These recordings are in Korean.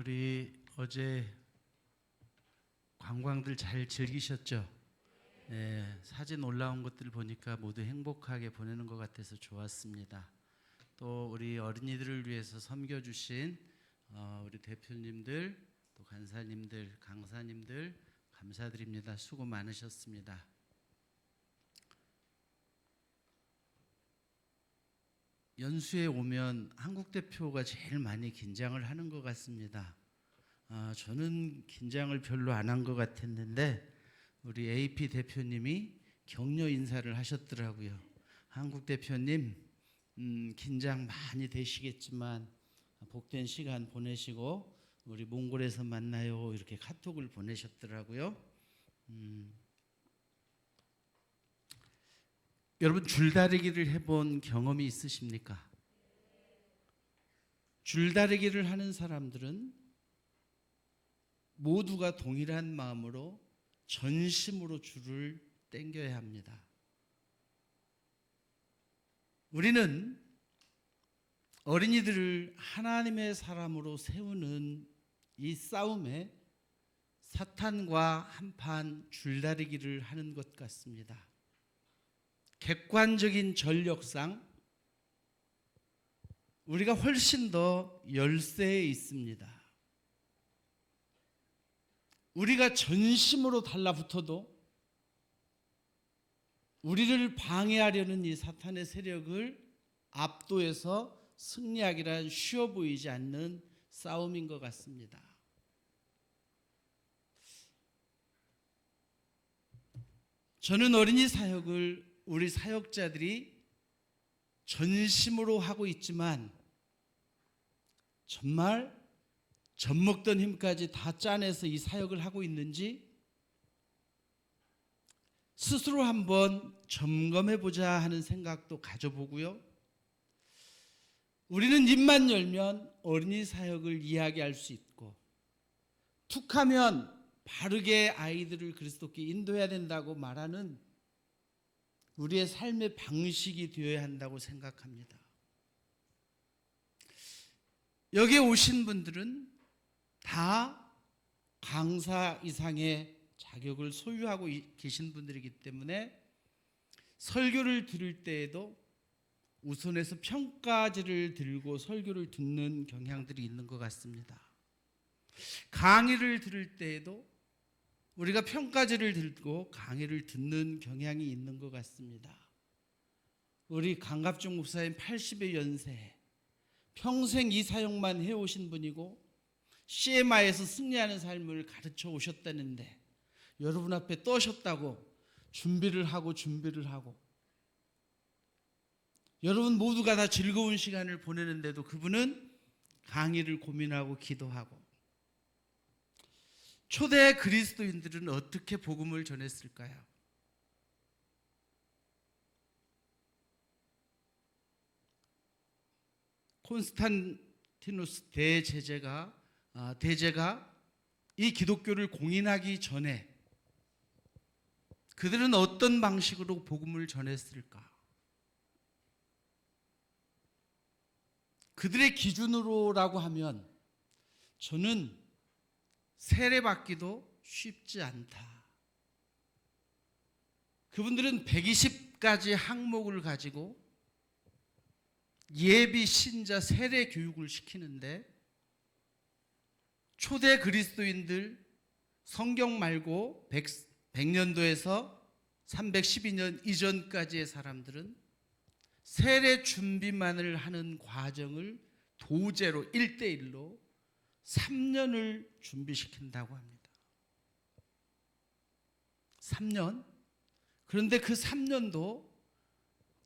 우리 어제 관광들 잘 즐기셨죠? 사진 올라온 것들 보니까 모두 행복하게 보내는 것 같아서 좋았습니다. 또 우리 어린이들을 위해서 섬겨주신 우리 대표님들, 또 간사님들, 강사님들 감사드립니다. 수고 많으셨습니다. 연수에 오면 한국 대표가 제일 많이 긴장을 하는 것 같습니다. 저는 긴장을 별로 안 한 것 같았는데 우리 AP 대표님이 격려 인사를 하셨더라고요. 한국 대표님 긴장 많이 되시겠지만 복된 시간 보내시고 우리 몽골에서 만나요 이렇게 카톡을 보내셨더라고요. 여러분 줄다리기를 해본 경험이 있으십니까? 줄다리기를 하는 사람들은 모두가 동일한 마음으로 전심으로 줄을 당겨야 합니다. 우리는 어린이들을 하나님의 사람으로 세우는 이 싸움에 사탄과 한판 줄다리기를 하는 것 같습니다. 객관적인 전력상 우리가 훨씬 더 열세에 있습니다. 우리가 전심으로 달라붙어도 우리를 방해하려는 이 사탄의 세력을 압도해서 승리하기란 쉬워 보이지 않는 싸움인 것 같습니다. 저는 어린이 사역을 우리 사역자들이 전심으로 하고 있지만 정말 젖먹던 힘까지 다 짜내서 이 사역을 하고 있는지 스스로 한번 점검해보자 하는 생각도 가져보고요. 우리는 입만 열면 어린이 사역을 이야기할 수 있고 툭하면 바르게 아이들을 그리스도께 인도해야 된다고 말하는 우리의 삶의 방식이 되어야 한다고 생각합니다. 여기에 오신 분들은 다 강사 이상의 자격을 소유하고 계신 분들이기 때문에 설교를 들을 때에도 우선해서 평가지를 들고 설교를 듣는 경향들이 있는 것 같습니다. 강의를 들을 때에도 우리가 평가지를 들고 강의를 듣는 경향이 있는 것 같습니다. 우리 강갑종 목사님 80의 연세, 평생 이 사역만 해오신 분이고 CMI에서 승리하는 삶을 가르쳐 오셨다는데 여러분 앞에 떠셨다고 준비를 하고 여러분 모두가 다 즐거운 시간을 보내는데도 그분은 강의를 고민하고 기도하고 초대 그리스도인들은 어떻게 복음을 전했을까요? 콘스탄티누스 대제가 이 기독교를 공인하기 전에 그들은 어떤 방식으로 복음을 전했을까? 그들의 기준으로라고 하면 저는 세례받기도 쉽지 않다. 그분들은 120가지 항목을 가지고 예비 신자 세례 교육을 시키는데 초대 그리스도인들 성경 말고 100년도에서 312년 이전까지의 사람들은 세례 준비만을 하는 과정을 도제로 1대1로 3년을 준비시킨다고 합니다. 3년? 그런데 그 3년도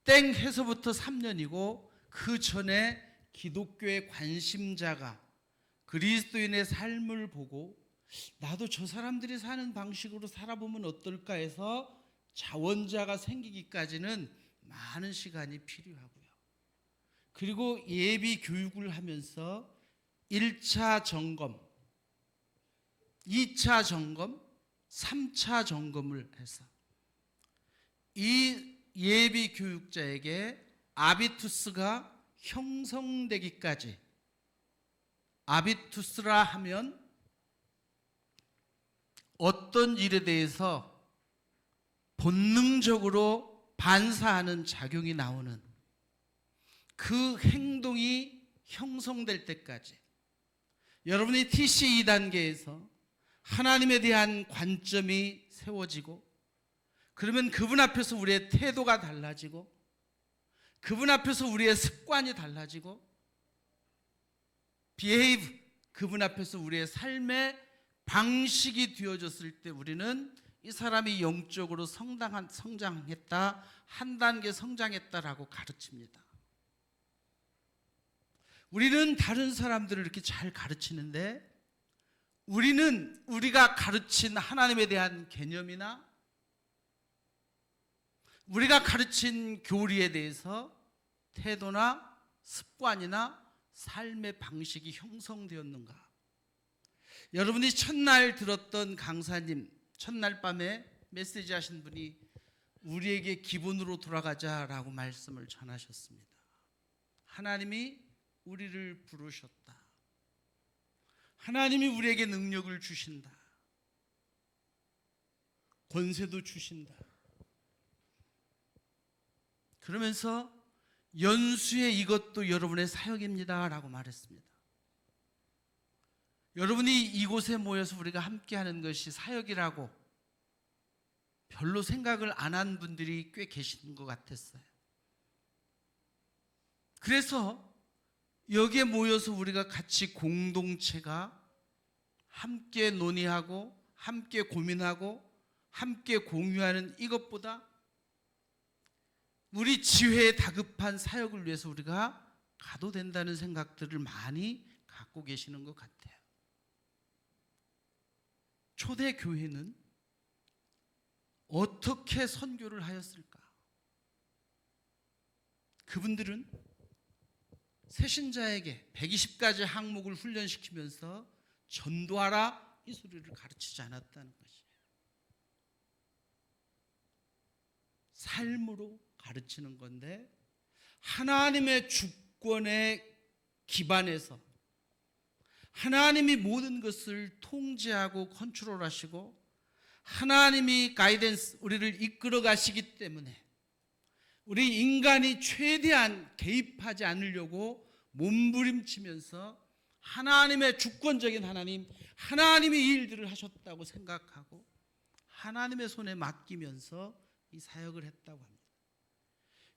땡 해서부터 3년이고 그 전에 기독교의 관심자가 그리스도인의 삶을 보고 나도 저 사람들이 사는 방식으로 살아보면 어떨까 해서 자원자가 생기기까지는 많은 시간이 필요하고요. 그리고 예비 교육을 하면서 1차 점검, 2차 점검, 3차 점검을 해서 이 예비 교육자에게 아비투스가 형성되기까지 아비투스라 하면 어떤 일에 대해서 본능적으로 반사하는 작용이 나오는 그 행동이 형성될 때까지 여러분이 TC 2단계에서 하나님에 대한 관점이 세워지고, 그러면 그분 앞에서 우리의 태도가 달라지고, 그분 앞에서 우리의 습관이 달라지고, behave, 그분 앞에서 우리의 삶의 방식이 되어졌을 때 우리는 이 사람이 영적으로 성장했다, 한 단계 성장했다라고 가르칩니다. 우리는 다른 사람들을 이렇게 잘 가르치는데, 우리는 우리가 가르친 하나님에 대한 개념이나 우리가 가르친 교리에 대해서 태도나 습관이나 삶의 방식이 형성되었는가? 여러분이 첫날 들었던 강사님, 첫날 밤에 메시지 하신 분이 우리에게 기본으로 돌아가자라고 말씀을 전하셨습니다. 하나님이 우리를 부르셨다. 하나님이 우리에게 능력을 주신다. 권세도 주신다. 그러면서 연수의 이것도 여러분의 사역입니다 라고 말했습니다. 여러분이 이곳에 모여서 우리가 함께하는 것이 사역이라고 별로 생각을 안 한 분들이 꽤 계시는 것 같았어요. 그래서 여기에 모여서 우리가 같이 공동체가 함께 논의하고 함께 고민하고 함께 공유하는 이것보다 우리 지회에 다급한 사역을 위해서 우리가 가도 된다는 생각들을 많이 갖고 계시는 것 같아요. 초대교회는 어떻게 선교를 하였을까? 그분들은 새신자에게 120가지 항목을 훈련시키면서 전도하라 이 소리를 가르치지 않았다는 것이에요. 삶으로 가르치는 건데, 하나님의 주권에 기반해서 하나님이 모든 것을 통제하고 컨트롤하시고 하나님이 가이던스, 우리를 이끌어 가시기 때문에 우리 인간이 최대한 개입하지 않으려고 몸부림치면서 하나님의 주권적인 하나님, 하나님이 이 일들을 하셨다고 생각하고 하나님의 손에 맡기면서 이 사역을 했다고 합니다.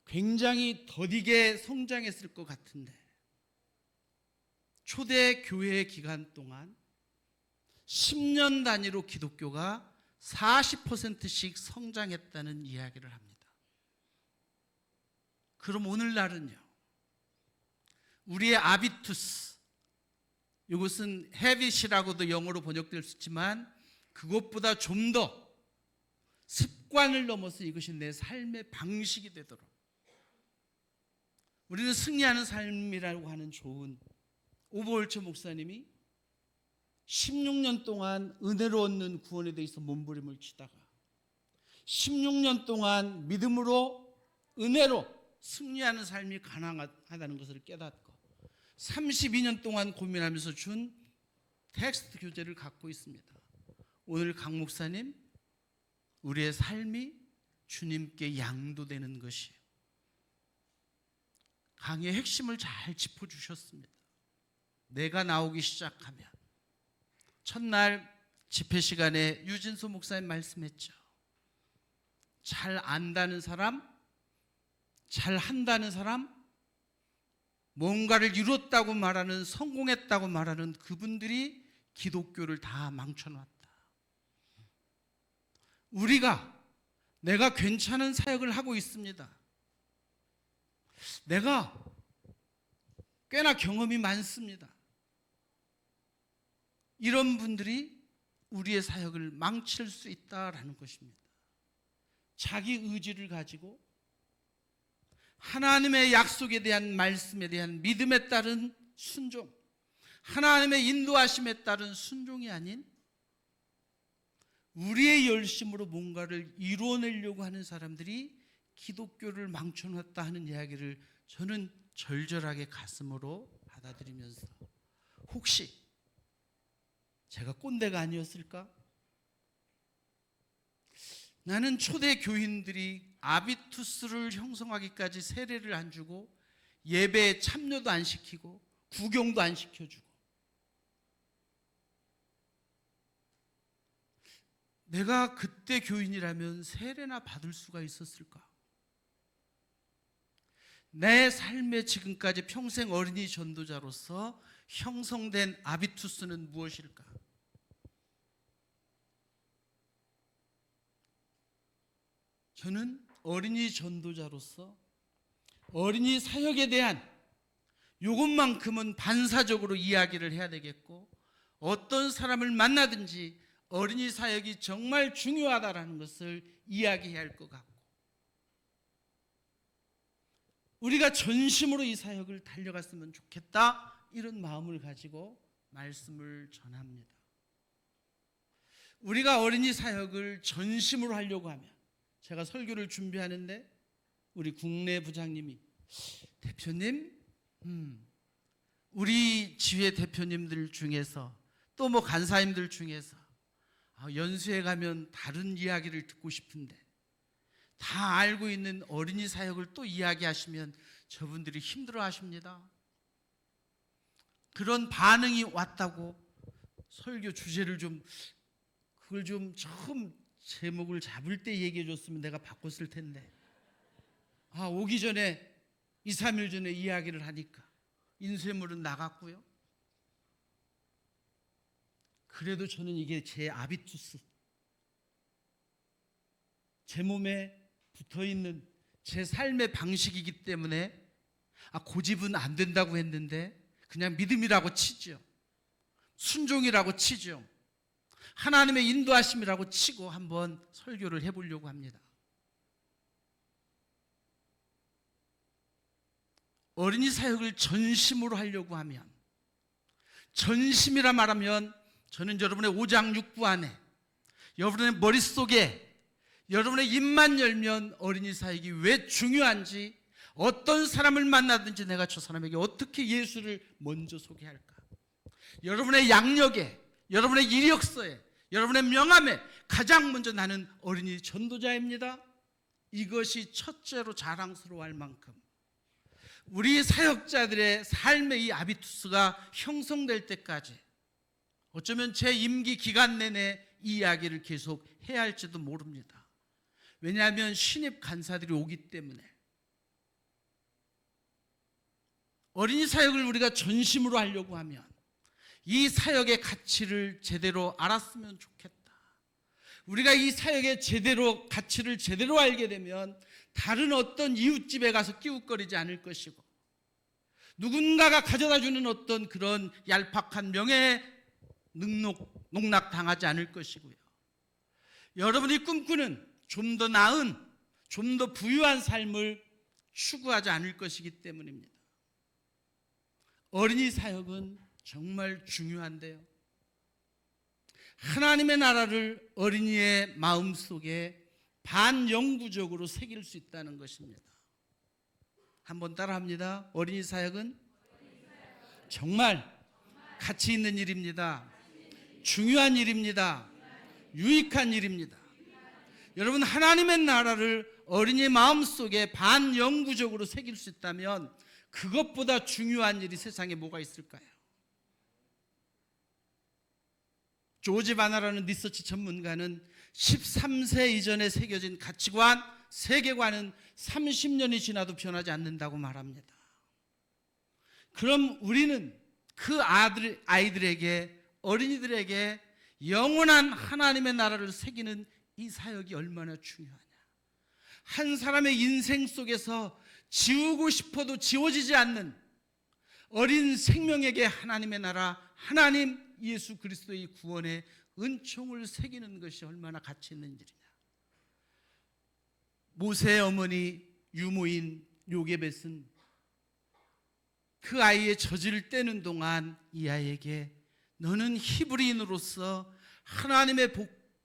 굉장히 더디게 성장했을 것 같은데, 초대교회 기간 동안 10년 단위로 기독교가 40%씩 성장했다는 이야기를 합니다. 그럼 오늘날은요, 우리의 아비투스, 이것은 헤빗이라고도 영어로 번역될 수 있지만 그것보다 좀 더 습관을 넘어서 이것이 내 삶의 방식이 되도록, 우리는 승리하는 삶이라고 하는 좋은 오버홀처 목사님이 16년 동안 은혜로 얻는 구원에 대해서 몸부림을 치다가 16년 동안 믿음으로 은혜로 승리하는 삶이 가능하다는 것을 깨닫고 32년 동안 고민하면서 준 텍스트 교재를 갖고 있습니다. 오늘 강 목사님, 우리의 삶이 주님께 양도되는 것이에요. 강의 핵심을 잘 짚어주셨습니다. 내가 나오기 시작하면, 첫날 집회 시간에 유진수 목사님 말씀했죠. 잘 안다는 사람, 잘 한다는 사람, 뭔가를 이뤘다고 말하는, 성공했다고 말하는 그분들이 기독교를 다 망쳐놨다. 내가 괜찮은 사역을 하고 있습니다. 내가 꽤나 경험이 많습니다. 이런 분들이 우리의 사역을 망칠 수 있다라는 것입니다. 자기 의지를 가지고 하나님의 약속에 대한 말씀에 대한 믿음에 따른 순종, 하나님의 인도하심에 따른 순종이 아닌 우리의 열심으로 뭔가를 이루어내려고 하는 사람들이 기독교를 망쳐놨다 하는 이야기를 저는 절절하게 가슴으로 받아들이면서 혹시 제가 꼰대가 아니었을까? 나는 초대 교인들이 아비투스를 형성하기까지 세례를 안 주고 예배에 참여도 안 시키고 구경도 안 시켜주고, 내가 그때 교인이라면 세례나 받을 수가 있었을까? 내 삶의 지금까지 평생 어린이 전도자로서 형성된 아비투스는 무엇일까? 저는 어린이 전도자로서 어린이 사역에 대한 이것만큼은 반사적으로 이야기를 해야 되겠고, 어떤 사람을 만나든지 어린이 사역이 정말 중요하다는 것을 이야기해야 할 것 같고, 우리가 전심으로 이 사역을 달려갔으면 좋겠다, 이런 마음을 가지고 말씀을 전합니다. 우리가 어린이 사역을 전심으로 하려고 하면, 제가 설교를 준비하는데 우리 국내 부장님이, 대표님, 우리 지회 대표님들 중에서 또 뭐 간사님들 중에서 연수에 가면 다른 이야기를 듣고 싶은데 다 알고 있는 어린이 사역을 또 이야기하시면 저분들이 힘들어 하십니다. 그런 반응이 왔다고 설교 주제를 그걸 처음 제목을 잡을 때 얘기해 줬으면 내가 바꿨을 텐데, 오기 전에 2, 3일 전에 이야기를 하니까 인쇄물은 나갔고요. 그래도 저는 이게 제 아비투스, 제 몸에 붙어있는 제 삶의 방식이기 때문에 고집은 안 된다고 했는데 그냥 믿음이라고 치죠. 순종이라고 치죠. 하나님의 인도하심이라고 치고 한번 설교를 해보려고 합니다. 어린이 사역을 전심으로 하려고 하면, 전심이라 말하면 저는 여러분의 오장육부 안에, 여러분의 머릿속에, 여러분의 입만 열면 어린이 사역이 왜 중요한지, 어떤 사람을 만나든지 내가 저 사람에게 어떻게 예수를 먼저 소개할까, 여러분의 양력에, 여러분의 이력서에, 여러분의 명함에 가장 먼저 나는 어린이 전도자입니다, 이것이 첫째로 자랑스러워할 만큼 우리 사역자들의 삶의 이 아비투스가 형성될 때까지 어쩌면 제 임기 기간 내내 이 이야기를 계속 해야 할지도 모릅니다. 왜냐하면 신입 간사들이 오기 때문에. 어린이 사역을 우리가 전심으로 하려고 하면 이 사역의 가치를 제대로 알았으면 좋겠다. 우리가 이 사역의 가치를 제대로 알게 되면 다른 어떤 이웃집에 가서 끼웃거리지 않을 것이고, 누군가가 가져다주는 어떤 그런 얄팍한 명예에 농락당하지 않을 것이고요. 여러분이 꿈꾸는 좀 더 나은, 좀 더 부유한 삶을 추구하지 않을 것이기 때문입니다. 어린이 사역은 정말 중요한데요, 하나님의 나라를 어린이의 마음속에 반영구적으로 새길 수 있다는 것입니다. 한번 따라합니다. 어린이 사역은 정말 가치 있는 일입니다. 중요한 일입니다. 유익한 일입니다. 여러분, 하나님의 나라를 어린이의 마음속에 반영구적으로 새길 수 있다면 그것보다 중요한 일이 세상에 뭐가 있을까요? 조지 바나라는 리서치 전문가는 13세 이전에 새겨진 가치관, 세계관은 30년이 지나도 변하지 않는다고 말합니다. 그럼 우리는 그 아이들에게, 어린이들에게 영원한 하나님의 나라를 새기는 이 사역이 얼마나 중요하냐. 한 사람의 인생 속에서 지우고 싶어도 지워지지 않는 어린 생명에게 하나님의 나라, 하나님 예수 그리스도의 구원의 은총을 새기는 것이 얼마나 가치 있는 일이냐. 모세의 어머니 유모인 요게벳은 그 아이의 젖을 떼는 동안 이 아이에게 너는 히브리인으로서 하나님의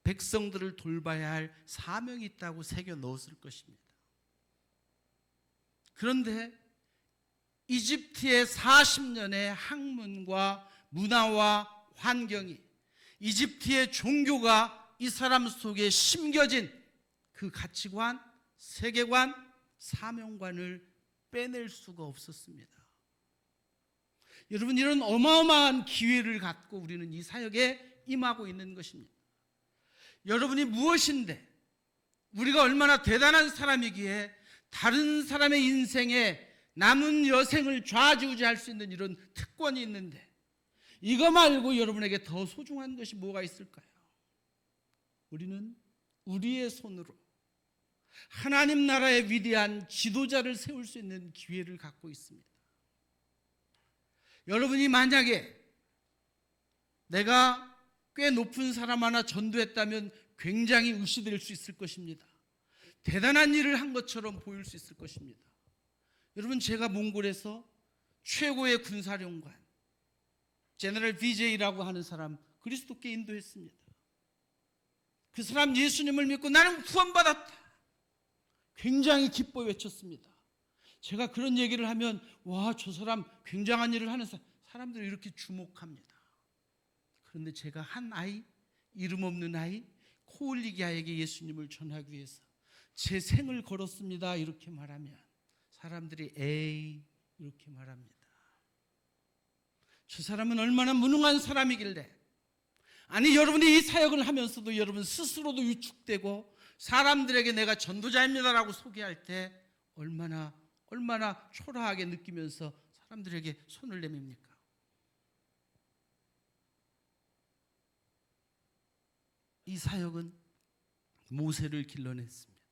백성들을 돌봐야 할 사명이 있다고 새겨 넣었을 것입니다. 그런데 이집트의 40년의 학문과 문화와 환경이, 이집트의 종교가 이 사람 속에 심겨진 그 가치관, 세계관, 사명관을 빼낼 수가 없었습니다. 여러분, 이런 어마어마한 기회를 갖고 우리는 이 사역에 임하고 있는 것입니다. 여러분이 무엇인데, 우리가 얼마나 대단한 사람이기에 다른 사람의 인생에 남은 여생을 좌지우지할 수 있는 이런 특권이 있는데, 이거 말고 여러분에게 더 소중한 것이 뭐가 있을까요? 우리는 우리의 손으로 하나님 나라의 위대한 지도자를 세울 수 있는 기회를 갖고 있습니다. 여러분이 만약에 내가 꽤 높은 사람 하나 전도했다면 굉장히 의시될 수 있을 것입니다. 대단한 일을 한 것처럼 보일 수 있을 것입니다. 여러분, 제가 몽골에서 최고의 군사령관 제너럴 BJ라고 하는 사람 그리스도께 인도했습니다. 그 사람 예수님을 믿고 나는 구원받았다, 굉장히 기뻐 외쳤습니다. 제가 그런 얘기를 하면 와, 저 사람 굉장한 일을 하는 사람들이 이렇게 주목합니다. 그런데 제가 한 아이, 이름 없는 아이, 코 흘리기 아이에게 예수님을 전하기 위해서 제 생을 걸었습니다 이렇게 말하면 사람들이 에이 이렇게 말합니다. 저 사람은 얼마나 무능한 사람이길래, 아니 여러분이 이 사역을 하면서도 여러분 스스로도 위축되고 사람들에게 내가 전도자입니다라고 소개할 때 얼마나 초라하게 느끼면서 사람들에게 손을 내밉니까? 이 사역은 모세를 길러냈습니다.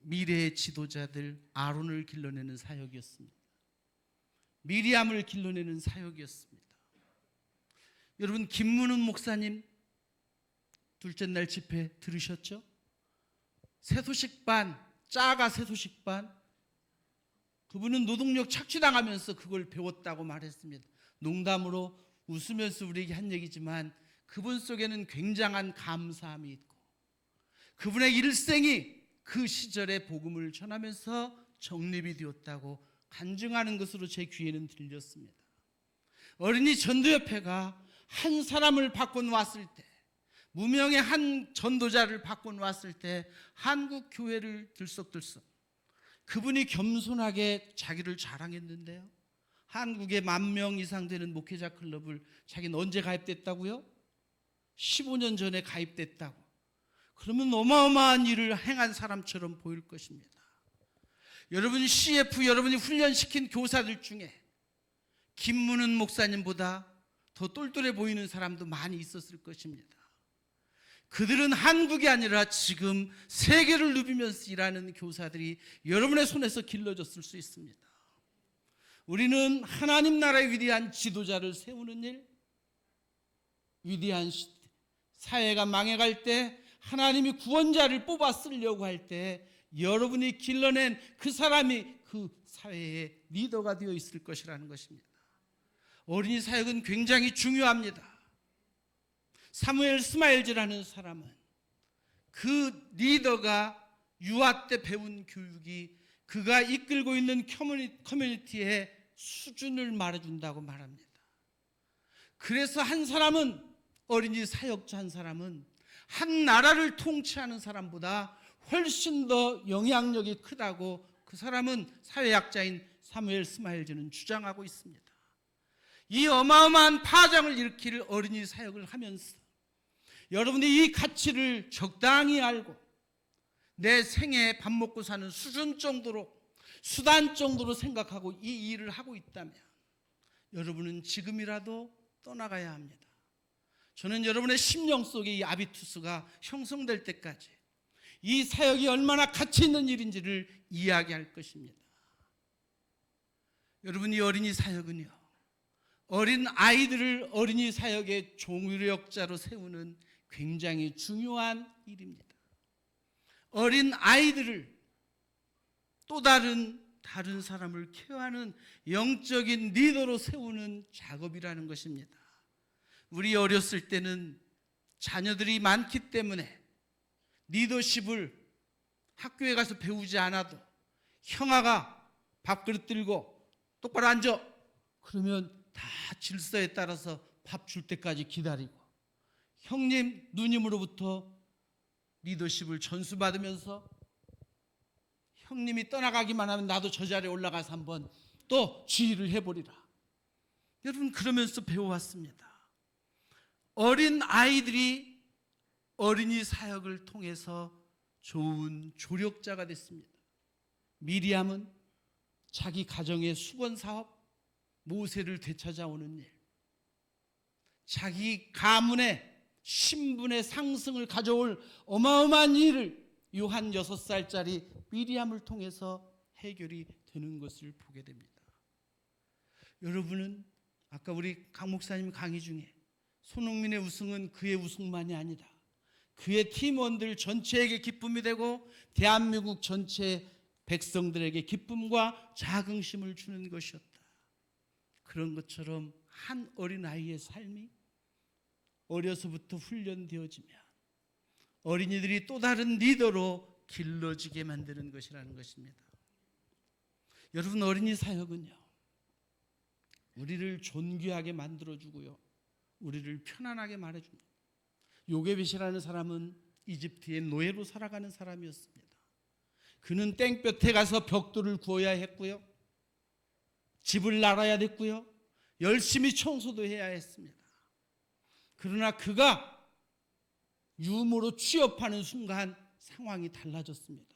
미래의 지도자들 아론을 길러내는 사역이었습니다. 미리암을 길러내는 사역이었습니다. 여러분, 김문훈 목사님 둘째 날 집회 들으셨죠? 새소식반, 짜가 새소식반, 그분은 노동력 착취당하면서 그걸 배웠다고 말했습니다. 농담으로 웃으면서 우리에게 한 얘기지만 그분 속에는 굉장한 감사함이 있고 그분의 일생이 그 시절의 복음을 전하면서 정립이 되었다고 간증하는 것으로 제 귀에는 들렸습니다. 어린이 전도협회가 한 사람을 바꿔놓았을 때, 무명의 한 전도자를 바꿔놓았을 때 한국 교회를 들썩들썩, 그분이 겸손하게 자기를 자랑했는데요, 한국에 10,000명 이상 되는 목회자 클럽을 자기는 언제 가입됐다고요? 15년 전에 가입됐다고. 그러면 어마어마한 일을 행한 사람처럼 보일 것입니다. 여러분, CF 여러분이 훈련시킨 교사들 중에 김문은 목사님보다 더 똘똘해 보이는 사람도 많이 있었을 것입니다. 그들은 한국이 아니라 지금 세계를 누비면서 일하는 교사들이 여러분의 손에서 길러졌을 수 있습니다. 우리는 하나님 나라의 위대한 지도자를 세우는 일, 위대한 사회가 망해갈 때 하나님이 구원자를 뽑아 쓰려고 할 때 여러분이 길러낸 그 사람이 그 사회의 리더가 되어 있을 것이라는 것입니다. 어린이 사역은 굉장히 중요합니다. 사무엘 스마일즈라는 사람은 그 리더가 유아 때 배운 교육이 그가 이끌고 있는 커뮤니티의 수준을 말해준다고 말합니다. 그래서 한 사람은, 어린이 사역자 한 사람은 한 나라를 통치하는 사람보다 훨씬 더 영향력이 크다고 그 사람은, 사회학자인 사무엘 스마일즈는 주장하고 있습니다. 이 어마어마한 파장을 일으킬 어린이 사역을 하면서 여러분이 이 가치를 적당히 알고 내 생에 밥 먹고 사는 수준 정도로, 수단 정도로 생각하고 이 일을 하고 있다면 여러분은 지금이라도 떠나가야 합니다. 저는 여러분의 심령 속에 이 아비투스가 형성될 때까지 이 사역이 얼마나 가치 있는 일인지를 이야기할 것입니다. 여러분, 이 어린이 사역은요, 어린 아이들을 어린이 사역의 종력자로 세우는 굉장히 중요한 일입니다. 어린 아이들을 또 다른 사람을 케어하는 영적인 리더로 세우는 작업이라는 것입니다. 우리 어렸을 때는 자녀들이 많기 때문에 리더십을 학교에 가서 배우지 않아도 형아가 밥그릇 들고 똑바로 앉아, 그러면 다 질서에 따라서 밥 줄 때까지 기다리고 형님 누님으로부터 리더십을 전수받으면서 형님이 떠나가기만 하면 나도 저 자리에 올라가서 한번 또 지휘를 해보리라. 여러분, 그러면서 배워왔습니다. 어린 아이들이 어린이 사역을 통해서 좋은 조력자가 됐습니다. 미리암은 자기 가정의 수건 사업, 모세를 되찾아오는 일, 자기 가문의 신분의 상승을 가져올 어마어마한 일을 요한 6살짜리 미리암을 통해서 해결이 되는 것을 보게 됩니다. 여러분은 아까 우리 강 목사님 강의 중에 손흥민의 우승은 그의 우승만이 아니다, 그의 팀원들 전체에게 기쁨이 되고 대한민국 전체 백성들에게 기쁨과 자긍심을 주는 것이었다. 그런 것처럼 한 어린아이의 삶이 어려서부터 훈련되어지면 어린이들이 또 다른 리더로 길러지게 만드는 것이라는 것입니다. 여러분, 어린이 사역은요, 우리를 존귀하게 만들어주고요, 우리를 편안하게 말해줍니다. 요게벳이라는 사람은 이집트의 노예로 살아가는 사람이었습니다. 그는 땡볕에 가서 벽돌을 구워야 했고요, 집을 나라야 됐고요, 열심히 청소도 해야 했습니다. 그러나 그가 유모로 취업하는 순간 상황이 달라졌습니다.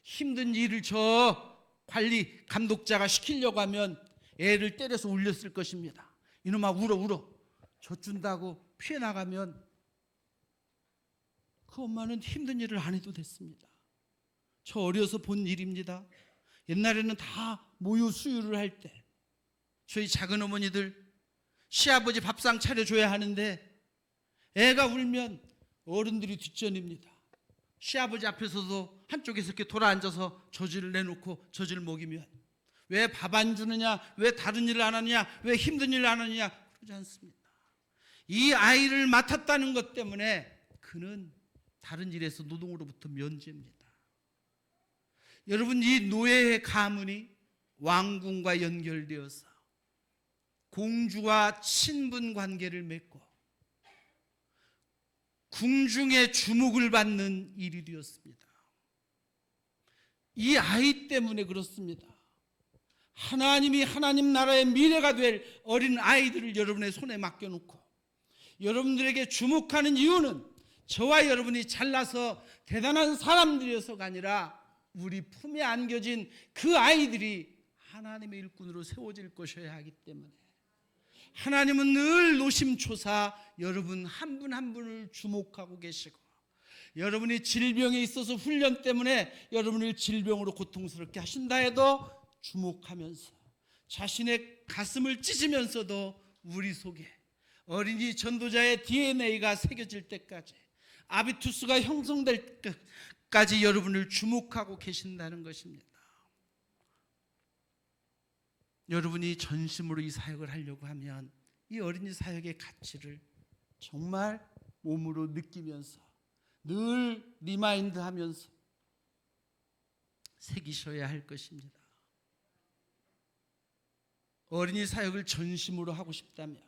힘든 일을 저 관리 감독자가 시키려고 하면 애를 때려서 울렸을 것입니다. 이놈아 울어 젖준다고 피해 나가면 그 엄마는 힘든 일을 안 해도 됐습니다. 저 어려서 본 일입니다. 옛날에는 다 모유 수유를 할 때 저희 작은 어머니들 시아버지 밥상 차려줘야 하는데 애가 울면 어른들이 뒷전입니다. 시아버지 앞에서도 한쪽에서 이렇게 돌아앉아서 젖을 내놓고 젖을 먹이면 왜 밥 안 주느냐, 왜 다른 일을 안 하느냐, 왜 힘든 일을 안 하느냐 그러지 않습니다. 이 아이를 맡았다는 것 때문에 그는 다른 일에서 노동으로부터 면제입니다. 여러분, 이 노예의 가문이 왕궁과 연결되어서 공주와 친분 관계를 맺고 궁중의 주목을 받는 일이 되었습니다. 이 아이 때문에 그렇습니다. 하나님이 하나님 나라의 미래가 될 어린 아이들을 여러분의 손에 맡겨놓고 여러분들에게 주목하는 이유는 저와 여러분이 잘나서 대단한 사람들이어서가 아니라 우리 품에 안겨진 그 아이들이 하나님의 일꾼으로 세워질 것이어야 하기 때문에 하나님은 늘 노심초사 여러분 한 분 한 분을 주목하고 계시고, 여러분이 질병에 있어서 훈련 때문에 여러분을 질병으로 고통스럽게 하신다 해도 주목하면서 자신의 가슴을 찢으면서도 우리 속에 어린이 전도자의 DNA가 새겨질 때까지, 아비투스가 형성될 때까지 여러분을 주목하고 계신다는 것입니다. 여러분이 전심으로 이 사역을 하려고 하면 이 어린이 사역의 가치를 정말 몸으로 느끼면서 늘 리마인드하면서 새기셔야 할 것입니다. 어린이 사역을 전심으로 하고 싶다면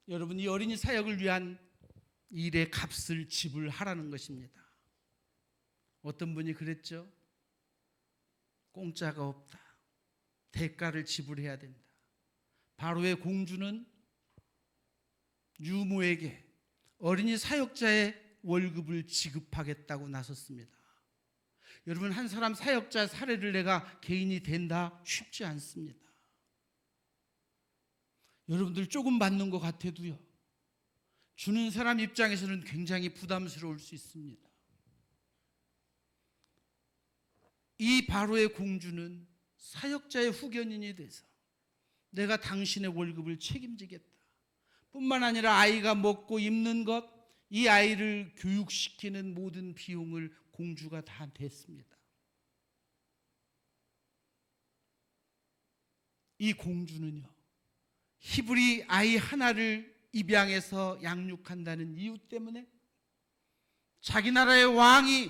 여러분이 어린이 사역을 위한 일의 값을 지불하라는 것입니다. 어떤 분이 그랬죠? 공짜가 없다. 대가를 지불해야 된다. 바로의 공주는 유모에게 어린이 사역자의 월급을 지급하겠다고 나섰습니다. 여러분, 한 사람 사역자 사례를 내가 개인이 된다 쉽지 않습니다. 여러분들 조금 받는 것 같아도요, 주는 사람 입장에서는 굉장히 부담스러울 수 있습니다. 이 바로의 공주는 사역자의 후견인이 돼서 내가 당신의 월급을 책임지겠다. 뿐만 아니라 아이가 먹고 입는 것, 이 아이를 교육시키는 모든 비용을 공주가 다 냈습니다. 이 공주는요, 히브리 아이 하나를 입양해서 양육한다는 이유 때문에 자기 나라의 왕이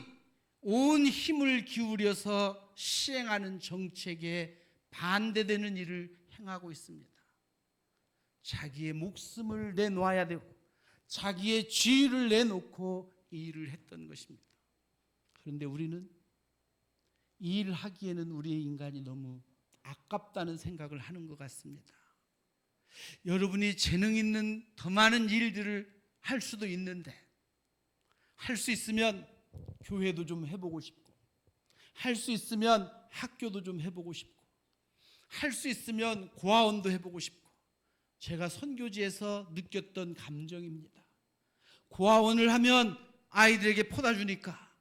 온 힘을 기울여서 시행하는 정책에 반대되는 일을 행하고 있습니다. 자기의 목숨을 내놓아야 되고 자기의 지위를 내놓고 이 일을 했던 것입니다. 그런데 우리는 이 일을 하기에는 우리의 인간이 너무 아깝다는 생각을 하는 것 같습니다. 여러분이 재능 있는 더 많은 일들을 할 수도 있는데, 할 수 있으면 교회도 좀 해보고 싶고, 할 수 있으면 학교도 좀 해보고 싶고, 할 수 있으면 고아원도 해보고 싶고, 제가 선교지에서 느꼈던 감정입니다. 고아원을 하면 아이들에게 퍼다 주니까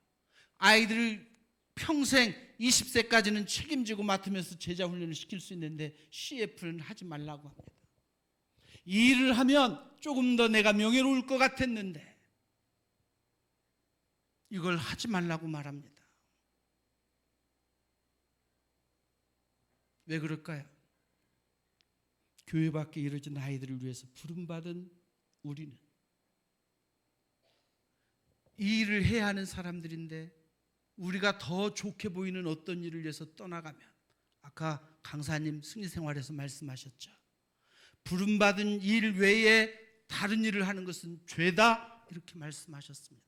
아이들을 평생 20세까지는 책임지고 맡으면서 제자 훈련을 시킬 수 있는데 CF는 하지 말라고 합니다. 이 일을 하면 조금 더 내가 명예로울 것 같았는데 이걸 하지 말라고 말합니다. 왜 그럴까요? 교회 밖에 이루어진 아이들을 위해서 부름받은 우리는 이 일을 해야 하는 사람들인데, 우리가 더 좋게 보이는 어떤 일을 위해서 떠나가면, 아까 강사님 승리생활에서 말씀하셨죠. 부름받은 일 외에 다른 일을 하는 것은 죄다, 이렇게 말씀하셨습니다.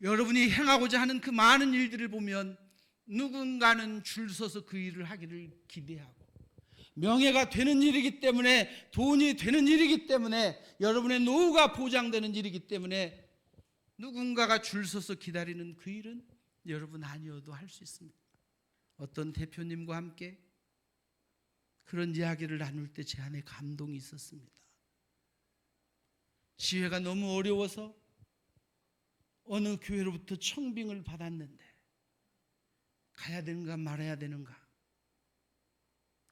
여러분이 행하고자 하는 그 많은 일들을 보면 누군가는 줄 서서 그 일을 하기를 기대하고, 명예가 되는 일이기 때문에, 돈이 되는 일이기 때문에, 여러분의 노후가 보장되는 일이기 때문에 누군가가 줄 서서 기다리는 그 일은 여러분 아니어도 할 수 있습니다. 어떤 대표님과 함께 그런 이야기를 나눌 때 제 안에 감동이 있었습니다. 지회가 너무 어려워서 어느 교회로부터 청빙을 받았는데 가야 되는가 말아야 되는가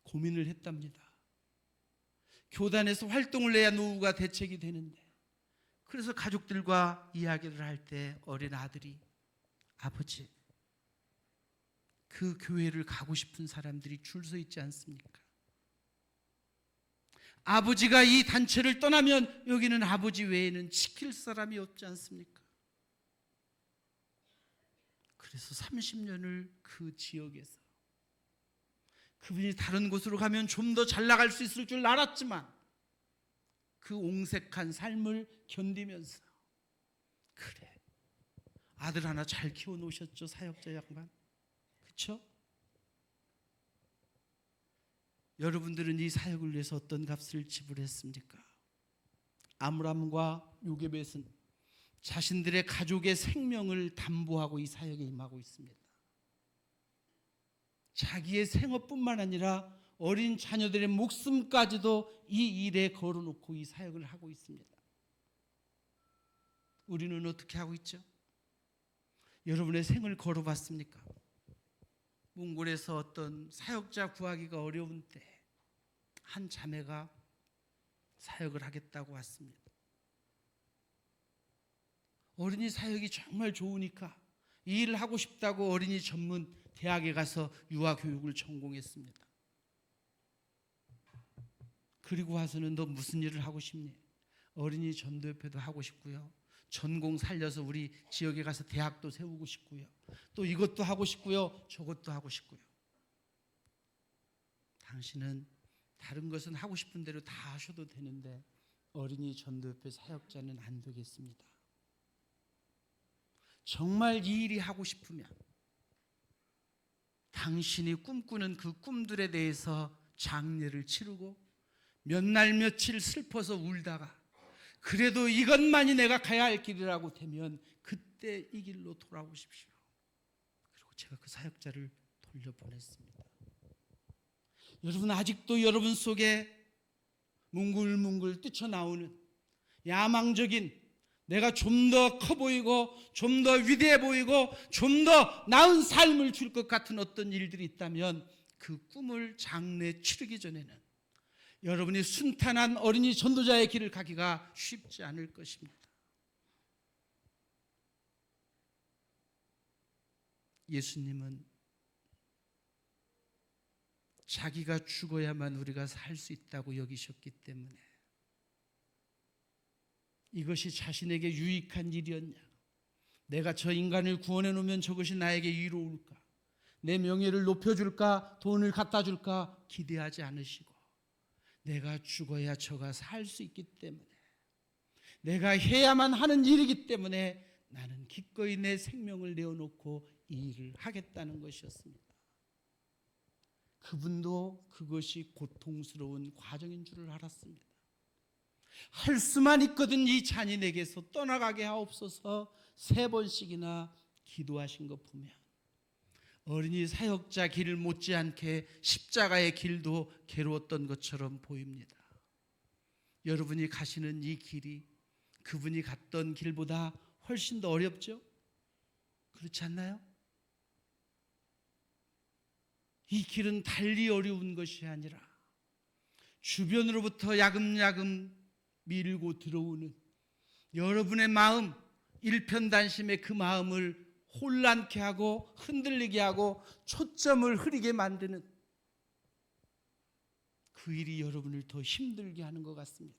고민을 했답니다. 교단에서 활동을 해야 노후가 대책이 되는데, 그래서 가족들과 이야기를 할 때 어린 아들이, 아버지, 그 교회를 가고 싶은 사람들이 줄 서 있지 않습니까? 아버지가 이 단체를 떠나면 여기는 아버지 외에는 지킬 사람이 없지 않습니까? 그래서 30년을 그 지역에서, 그분이 다른 곳으로 가면 좀 더 잘 나갈 수 있을 줄 알았지만 그 옹색한 삶을 견디면서, 그래, 아들 하나 잘 키워놓으셨죠, 사역자 양반? 그렇죠? 여러분들은 이 사역을 위해서 어떤 값을 지불했습니까? 아므람과 요게벳은 자신들의 가족의 생명을 담보하고 이 사역에 임하고 있습니다. 자기의 생업뿐만 아니라 어린 자녀들의 목숨까지도 이 일에 걸어놓고 이 사역을 하고 있습니다. 우리는 어떻게 하고 있죠? 여러분의 생을 걸어봤습니까? 몽골에서 어떤 사역자 구하기가 어려운 때 한 자매가 사역을 하겠다고 왔습니다. 어린이 사역이 정말 좋으니까 이 일을 하고 싶다고 어린이 전문 대학에 가서 유아교육을 전공했습니다. 그리고 와서는 너 무슨 일을 하고 싶니? 어린이 전도협회도 하고 싶고요, 전공 살려서 우리 지역에 가서 대학도 세우고 싶고요, 또 이것도 하고 싶고요, 저것도 하고 싶고요. 당신은 다른 것은 하고 싶은 대로 다 하셔도 되는데 어린이 전도협회 사역자는 안 되겠습니다. 정말 이 일이 하고 싶으면 당신이 꿈꾸는 그 꿈들에 대해서 장례를 치르고 몇 날 며칠 슬퍼서 울다가 그래도 이것만이 내가 가야 할 길이라고 되면 그때 이 길로 돌아오십시오. 그리고 제가 그 사역자를 돌려보냈습니다. 여러분, 아직도 여러분 속에 뭉글뭉글 뛰쳐나오는 야망적인, 내가 좀 더 커 보이고 좀 더 위대해 보이고 좀 더 나은 삶을 줄 것 같은 어떤 일들이 있다면 그 꿈을 장래 치르기 전에는 여러분이 순탄한 어린이 전도자의 길을 가기가 쉽지 않을 것입니다. 예수님은 자기가 죽어야만 우리가 살 수 있다고 여기셨기 때문에 이것이 자신에게 유익한 일이었냐, 내가 저 인간을 구원해 놓으면 저것이 나에게 이로울까, 내 명예를 높여줄까, 돈을 갖다 줄까 기대하지 않으시고 내가 죽어야 저가 살 수 있기 때문에, 내가 해야만 하는 일이기 때문에 나는 기꺼이 내 생명을 내어놓고 이 일을 하겠다는 것이었습니다. 그분도 그것이 고통스러운 과정인 줄을 알았습니다. 할 수만 있거든 이 잔인에게서 떠나가게 하옵소서 3번씩이나 기도하신 것 보면 어린이 사역자 길 못지않게 십자가의 길도 괴로웠던 것처럼 보입니다. 여러분이 가시는 이 길이 그분이 갔던 길보다 훨씬 더 어렵죠? 그렇지 않나요? 이 길은 달리 어려운 것이 아니라 주변으로부터 야금야금 밀고 들어오는 여러분의 마음, 일편단심의 그 마음을 혼란케 하고 흔들리게 하고 초점을 흐리게 만드는 그 일이 여러분을 더 힘들게 하는 것 같습니다.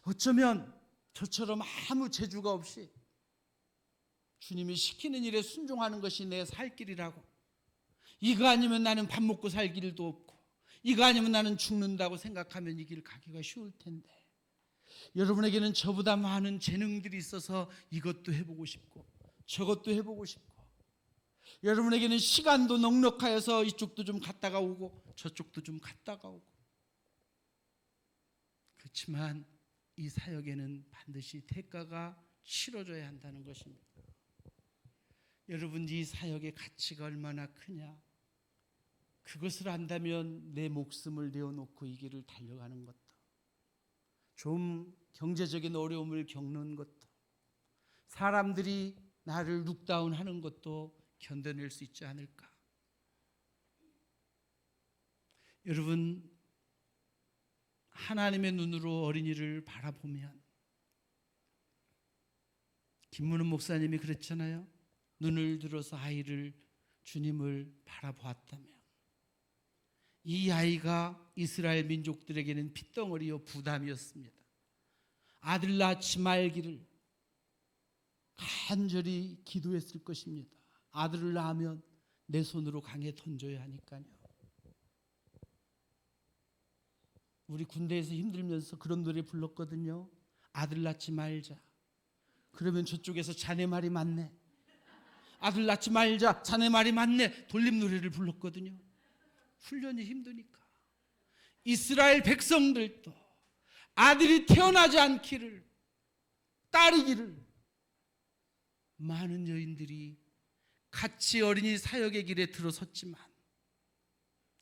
어쩌면 저처럼 아무 재주가 없이 주님이 시키는 일에 순종하는 것이 내 살 길이라고, 이거 아니면 나는 밥 먹고 살 길도 없고 이거 아니면 나는 죽는다고 생각하면 이 길 가기가 쉬울 텐데, 여러분에게는 저보다 많은 재능들이 있어서 이것도 해보고 싶고 저것도 해보고 싶고, 여러분에게는 시간도 넉넉하여서 이쪽도 좀 갔다가 오고 저쪽도 좀 갔다가 오고, 그렇지만 이 사역에는 반드시 대가가 치러져야 한다는 것입니다. 여러분, 이 사역의 가치가 얼마나 크냐, 그것을 안다면 내 목숨을 내어놓고 이 길을 달려가는 것도, 좀 경제적인 어려움을 겪는 것도, 사람들이 나를 룩다운하는 것도 견뎌낼 수 있지 않을까. 여러분, 하나님의 눈으로 어린이를 바라보면, 김문훈 목사님이 그랬잖아요. 눈을 들어서 아이를, 주님을 바라보았다면 이 아이가 이스라엘 민족들에게는 핏덩어리요 부담이었습니다. 아들 낳지 말기를 간절히 기도했을 것입니다. 아들을 낳으면 내 손으로 강에 던져야 하니까요. 우리 군대에서 힘들면서 그런 노래 불렀거든요. 아들 낳지 말자. 그러면 저쪽에서 자네 말이 맞네. 아들 낳지 말자. 자네 말이 맞네. 돌림 노래를 불렀거든요. 훈련이 힘드니까. 이스라엘 백성들도 아들이 태어나지 않기를, 딸이기를 많은 여인들이 같이 어린이 사역의 길에 들어섰지만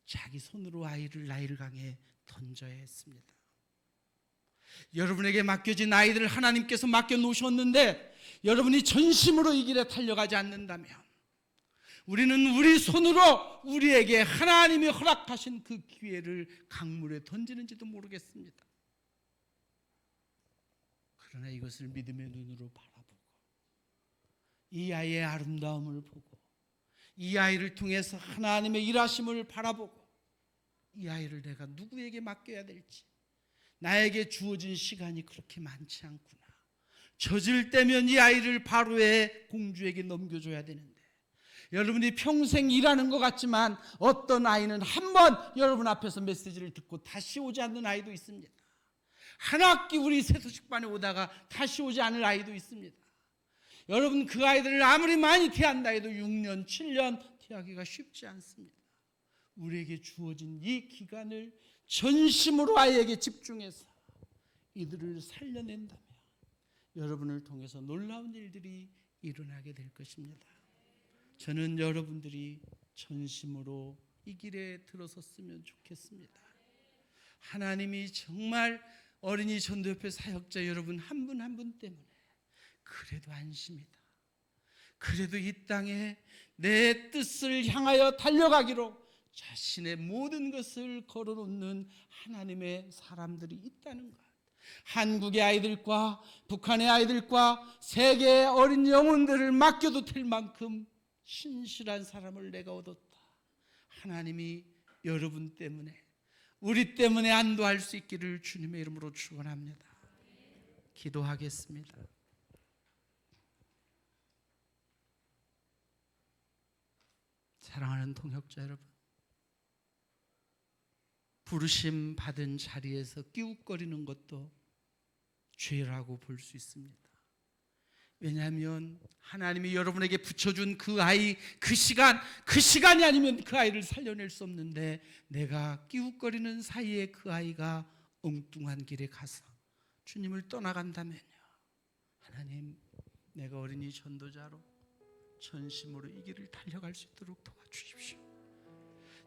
자기 손으로 아이를 나일강에 던져야 했습니다. 여러분에게 맡겨진 아이들을 하나님께서 맡겨놓으셨는데 여러분이 전심으로 이 길에 달려가지 않는다면 우리는 우리 손으로 우리에게 하나님이 허락하신 그 기회를 강물에 던지는지도 모르겠습니다. 그러나 이것을 믿음의 눈으로 바라보고 이 아이의 아름다움을 보고 이 아이를 통해서 하나님의 일하심을 바라보고 이 아이를 내가 누구에게 맡겨야 될지, 나에게 주어진 시간이 그렇게 많지 않구나. 젖을 때면 이 아이를 바로의 공주에게 넘겨줘야 되는데, 여러분이 평생 일하는 것 같지만 어떤 아이는 한 번 여러분 앞에서 메시지를 듣고 다시 오지 않는 아이도 있습니다. 한 학기 우리 세수식반에 오다가 다시 오지 않을 아이도 있습니다. 여러분, 그 아이들을 아무리 많이 태한다 해도 6년, 7년 태하기가 쉽지 않습니다. 우리에게 주어진 이 기간을 전심으로 아이에게 집중해서 이들을 살려낸다면 여러분을 통해서 놀라운 일들이 일어나게 될 것입니다. 저는 여러분들이 전심으로 이 길에 들어섰으면 좋겠습니다. 하나님이 정말 어린이 전도협회 사역자 여러분 한 분 한 분 때문에 그래도 안심이다. 그래도 이 땅에 내 뜻을 향하여 달려가기로 자신의 모든 것을 걸어놓는 하나님의 사람들이 있다는 것, 한국의 아이들과 북한의 아이들과 세계의 어린 영혼들을 맡겨도 될 만큼 신실한 사람을 내가 얻었다. 하나님이 여러분 때문에, 우리 때문에 안도할 수 있기를 주님의 이름으로 축원합니다. 기도하겠습니다. 사랑하는 동역자 여러분, 부르심 받은 자리에서 끼웃거리는 것도 죄라고 볼 수 있습니다. 왜냐하면 하나님이 여러분에게 붙여준 그 아이, 그 시간이 아니면 그 아이를 살려낼 수 없는데, 내가 끼웃거리는 사이에 그 아이가 엉뚱한 길에 가서 주님을 떠나간다면요, 하나님, 내가 어린이 전도자로 전심으로 이 길을 달려갈 수 있도록 도와주십시오.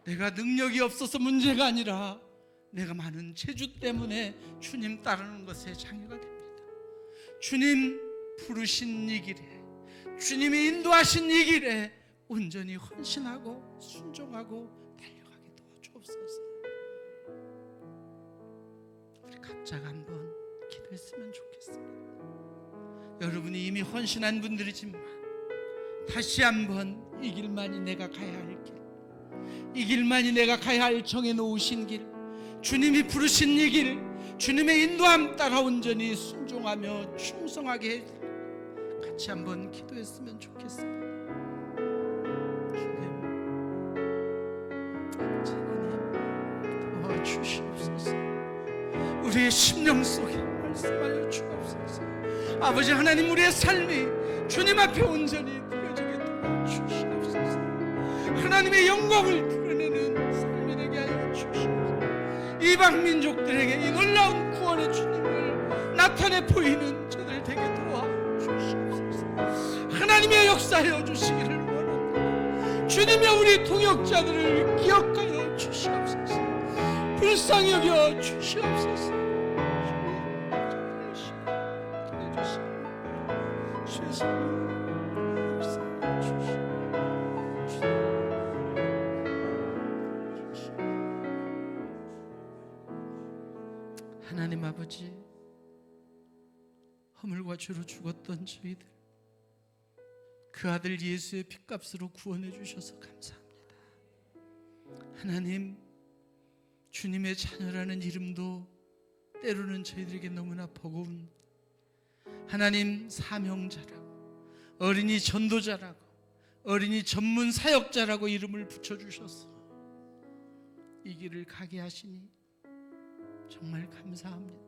내가 능력이 없어서 문제가 아니라 내가 많은 재주 때문에 주님 따르는 것에 장애가 됩니다. 주님 부르신 이 길에, 주님이 인도하신 이 길에 온전히 헌신하고 순종하고 달려가게 도와주옵소서. 우리 각자가 한번 기도했으면 좋겠습니다. 여러분이 이미 헌신한 분들이지만 다시 한번 이 길만이 내가 가야 할 길, 이 길만이 내가 가야 할 정해놓으신 길, 주님이 부르신 이 길, 주님의 인도함 따라 온전히 순종하며 충성하게 해주세요. 같이 한번 기도했으면 좋겠습니다. 주님, 하나님 도와주시옵소서. 우리의 심령 속에 말씀하여 주옵소서. 아버지 하나님, 우리의 삶이 주님 앞에 온전히 드려지게 도와주시옵소서. 하나님의 영광을 드러내는 삶이 되게 하여 주시옵소서. 이방 민족들에게 이 놀라운 구원의 주님을 나타내 보이는 저들 되게 도와주시옵소서. 하나님의 역사하여 주시기를 원합니다. 주님의 우리 동역자들을 기억하여 주시옵소서. 불쌍히 여겨 주시옵소서. 하나님 아버지, 허물과 죄로 죽었던 저희들 그 아들 예수의 핏값으로 구원해 주셔서 감사합니다. 하나님, 주님의 자녀라는 이름도 때로는 저희들에게 너무나 버거운, 하나님 사명자라고, 어린이 전도자라고, 어린이 전문 사역자라고 이름을 붙여주셔서 이 길을 가게 하시니 정말 감사합니다.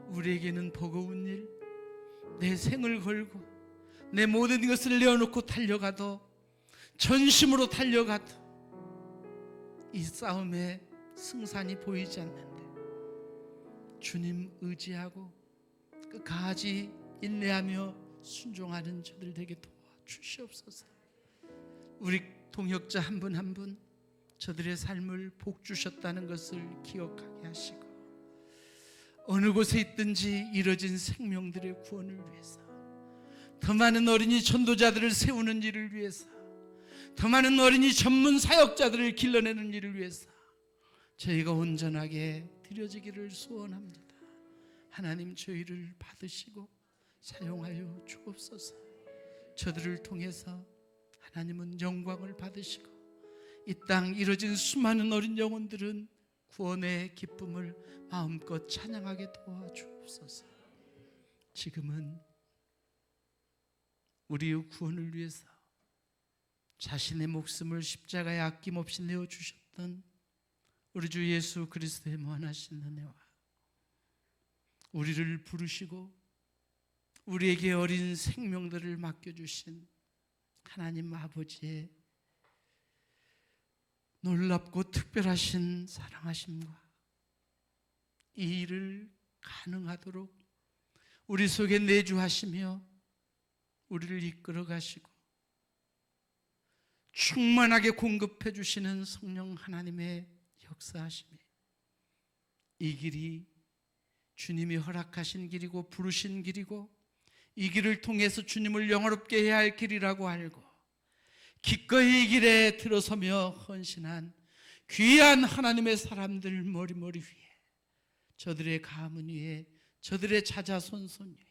우리에게는 버거운 일, 내 생을 걸고 내 모든 것을 내어놓고 달려가도, 전심으로 달려가도 이 싸움에 승산이 보이지 않는데 주님 의지하고 끝까지 인내하며 순종하는 저들 되게 도와주시옵소서. 우리 동역자 한 분 한 분 저들의 삶을 복 주셨다는 것을 기억하게 하시고, 어느 곳에 있든지 이뤄진 생명들의 구원을 위해서, 더 많은 어린이 전도자들을 세우는 일을 위해서, 더 많은 어린이 전문 사역자들을 길러내는 일을 위해서 저희가 온전하게 드려지기를 소원합니다. 하나님, 저희를 받으시고 사용하여 주옵소서. 저들을 통해서 하나님은 영광을 받으시고, 이 땅 이뤄진 수많은 어린 영혼들은 구원의 기쁨을 마음껏 찬양하게 도와주옵소서. 지금은 우리의 구원을 위해서 자신의 목숨을 십자가에 아낌없이 내어주셨던 우리 주 예수 그리스도의 무한하신 은혜와 우리를 부르시고 우리에게 어린 생명들을 맡겨주신 하나님 아버지의 놀랍고 특별하신 사랑하심과 이 일을 가능하도록 우리 속에 내주하시며 우리를 이끌어 가시고 충만하게 공급해 주시는 성령 하나님의 역사하심이, 이 길이 주님이 허락하신 길이고 부르신 길이고, 이 길을 통해서 주님을 영화롭게 해야 할 길이라고 알고 기꺼이 이 길에 들어서며 헌신한 귀한 하나님의 사람들 머리머리 위에, 저들의 가문 위에, 저들의 자자손손 위에,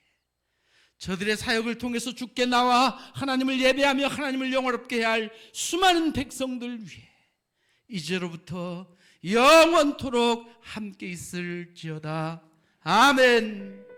저들의 사역을 통해서 주께 나와 하나님을 예배하며 하나님을 영화롭게 해야 할 수많은 백성들 위에 이제로부터 영원토록 함께 있을지어다. 아멘.